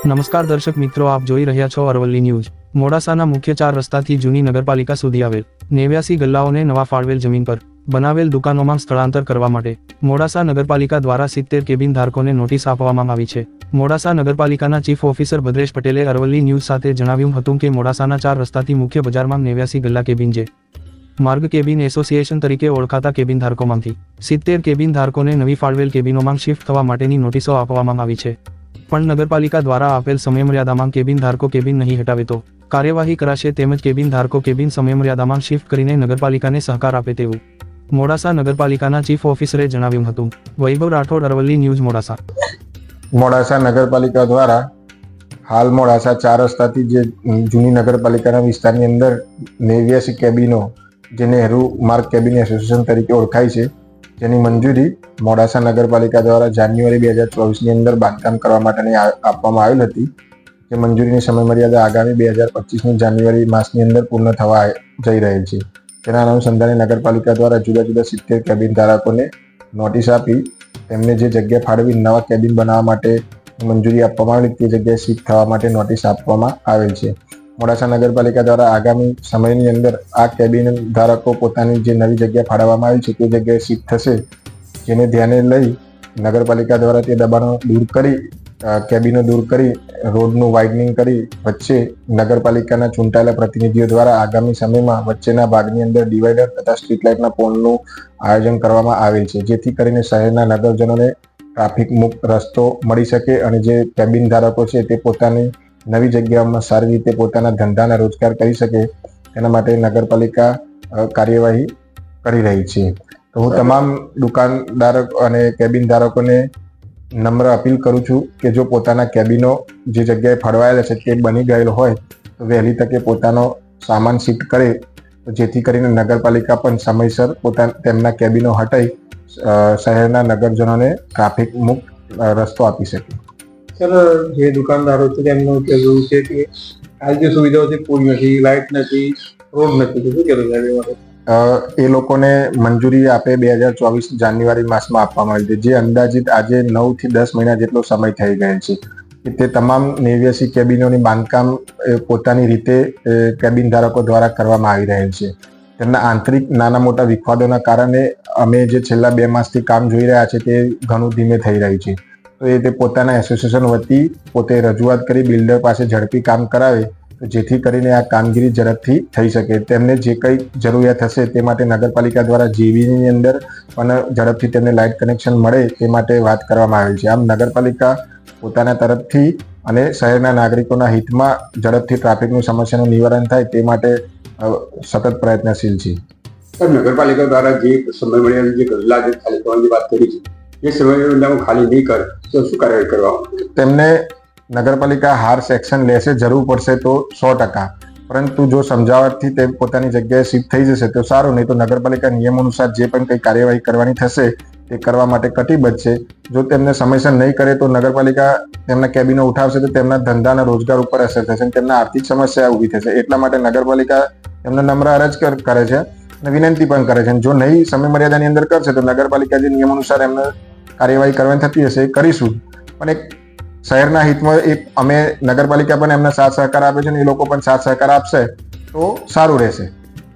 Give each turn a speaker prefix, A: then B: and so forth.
A: નમસ્કાર દર્શક મિત્રો, આપ જોઈ રહ્યા છો અરવલ્લી ન્યૂઝ। મોડાસાના મુખ્ય 4 રસ્તાથી જૂની નગરપાલિકા સુધી આવેલ 89 ગલ્લાઓને નવા ફાળવેલ જમીન પર બનાવેલ દુકાનોમાં સ્થળાંતર કરવા માટે મોડાસા નગરપાલિકા દ્વારા 70 કેબિન ધારકોને નોટિસ આપવામાં આવી છે। મોડાસા નગરપાલિકાના ચીફ ઓફિસર ભદ્રેશ પટેલે અરવલ્લી ન્યૂઝ સાથે જણાવ્યું હતું કે મોડાસાના 4 રસ્તાથી મુખ્ય બજારમાં 89 ગલ્લા કેબિન જે માર્ગ કેબિન એસોસિએશન તરીકે ઓળખાતા કેબિન ધારકોમાંથી 70 કેબિન ધારકોને નવી ફાળવેલ કેબિનોમાં શિફ્ટ થવા માટેની નોટિસો આપવામાં આવી છે, પણ નગરપાલિકા દ્વારા આપેલ સમયમર્યાદામાં કેબિન ધારકો કેબિન નહીં હટાવે તો કાર્યવાહી કરાશે, તેમજ કેબિન ધારકો કેબિન સમયમર્યાદામાં શિફ્ટ કરીને નગરપાલિકાને સહકાર આપે તેવું મોડાસા નગરપાલિકાના ચીફ ઓફિસરે જણાવ્યું હતું। વૈભવ રાઠોડ, અરવલ્લી ન્યૂઝ, મોડાસા।
B: મોડાસા નગરપાલિકા દ્વારા હાલ મોડાસા 4 રસ્તાથી જે જૂની નગરપાલિકાના વિસ્તારની અંદર 89 કેબિનો જે નહેરુ માર્ગ કેબિન એસોસિએશન તરીકે ઓળખાય છે, જેની મંજૂરી મોડાસા નગરપાલિકા દ્વારા જાન્યુઆરી 2024ની અંદર બાંધકામ કરવા માટેની આપવામાં આવેલ હતી, જે મંજૂરીની સમયમર્યાદા આગામી 2025ની જાન્યુઆરી માસની અંદર પૂર્ણ થવા જઈ રહેલ છે। તેના અનુસંધાને નગરપાલિકા દ્વારા જુદા જુદા 70 કેબિન ધારકોને નોટિસ આપી તેમને જે જગ્યા ફાળવી નવા કેબિન બનાવવા માટે મંજૂરી આપવામાં આવેલી તે જગ્યાએ શિફ્ટ થવા માટે નોટિસ આપવામાં આવેલ છે। મોડાસા નગરપાલિકા દ્વારા આગામી સમયની અંદર આ કેબિન ધારકો પોતાની જે નવી જગ્યા ફાળવવામાં આવી છે તે જગ્યાએ શિફ્ટ થશે, જેને ધ્યાને લઈ નગરપાલિકા દ્વારા તે દબાણો દૂર કરી કેબિનો દૂર કરી રોડનું વાઇડનિંગ કરી વચ્ચે નગરપાલિકાના ચૂંટાયેલા પ્રતિનિધિઓ દ્વારા આગામી સમયમાં વચ્ચેના ભાગની અંદર ડિવાઈડર તથા સ્ટ્રીટ લાઇટના પોલનું આયોજન કરવામાં આવેલ છે, જેથી કરીને શહેરના નગરજનોને ટ્રાફિક મુક્ત રસ્તો મળી શકે અને જે કેબિન ધારકો છે તે પોતાની નવી જગ્યાઓમાં સારી રીતે પોતાના ધંધાના રોજગાર કરી શકે, તેના માટે નગરપાલિકા કાર્યવાહી કરી રહી છે। તો હું તમામ દુકાનદારો અને કેબિન ધારકોને નમ્ર અપીલ કરું છું કે જો પોતાના કેબિનો જે જગ્યાએ ફળવાયેલા છે તે બની ગયેલો હોય તો વહેલી તકે પોતાનો સામાન શિફ્ટ કરે, જેથી કરીને નગરપાલિકા પણ સમયસર તેમના કેબિનો હટાવી શહેરના નગરજનોને ટ્રાફિક મુક્ત રસ્તો આપી શકે।
C: સર, જે દુકાનદારો છે તેમનું કહેવું છે કે આ જે સુવિધાઓ છે પૂરી નથી, લાઇટ નથી, રોડ નથી, તો શું કહેવું છે?
B: એ લોકોને મંજૂરી આપે 2024 જાન્યુઆરી માસમાં આપવામાં આવી હતી, જે અંદાજિત આજે 9 થી 10 મહિના જેટલો સમય થઈ ગયેલ છે કે તે તમામ 89 કેબિનોની બાંધકામ પોતાની રીતે કેબિન ધારકો દ્વારા કરવામાં આવી રહેલ છે। તેમના આંતરિક નાના મોટા વિખવાદોના કારણે અમે જે છેલ્લા 2 માસથી કામ જોઈ રહ્યા છે તે ઘણું ધીમે થઈ રહ્યું છે, તો તે પોતાના એસોસિએશન વતી પોતે રજૂઆત કરી બિલ્ડર પાસે ઝડપી કામ કરાવે જેથી કરીને આ કામગીરી ઝડપથી થઈ શકે। તેમને જે કંઈ જરૂરિયાત હશે તે માટે નગરપાલિકા દ્વારા જીવીની અંદર પણ ઝડપથી તેમને લાઇટ કનેક્શન મળે તે માટે વાત કરવામાં આવેલ છે। આમ નગરપાલિકા પોતાના તરફથી અને શહેરના નાગરિકોના હિતમાં ઝડપથી ટ્રાફિકની સમસ્યાનું નિવારણ થાય તે માટે સતત પ્રયત્નશીલ છે।
C: નગરપાલિકા દ્વારા જે સમયમર્યાદા જે ગલ્લા જે ખાલી કરવાની વાત કરી છે, એ સમયમર્યાદામાં ખાલી નહીં કરે તો શું કાર્યવાહી કરવા?
B: તેમને નગરપાલિકા હાર્શ એક્શન લેશે, જરૂર પડશે તો 100%, પરંતુ જો સમજાવટથી તે પોતાની જગ્યાએ શિફ્ટ થઈ જશે તો સારું, નહીં તો નગરપાલિકા નિયમ અનુસાર જે પણ કંઈ કાર્યવાહી કરવાની થશે તે કરવા માટે કટિબદ્ધ છે। જો તેમને સમયસર નહીં કરે તો નગરપાલિકા તેમના કેબિનો ઉઠાવશે તો તેમના ધંધાના રોજગાર ઉપર અસર થશે અને તેમના આર્થિક સમસ્યા ઊભી થશે। એટલા માટે નગરપાલિકા તેમને નમ્ર અરજ કરે છે અને વિનંતી પણ કરે છે, જો નહીં સમય મર્યાદાની અંદર કરશે તો નગરપાલિકા જે નિયમ અનુસાર એમને કાર્યવાહી કરવાની થતી હશે એ કરીશું, પણ એક શહેરના હિતમાં એક અમે નગરપાલિકા પણ એમને સાથ સહકાર આપે છે અને એ લોકો પણ સાથ સહકાર આપશે તો સારું રહેશે।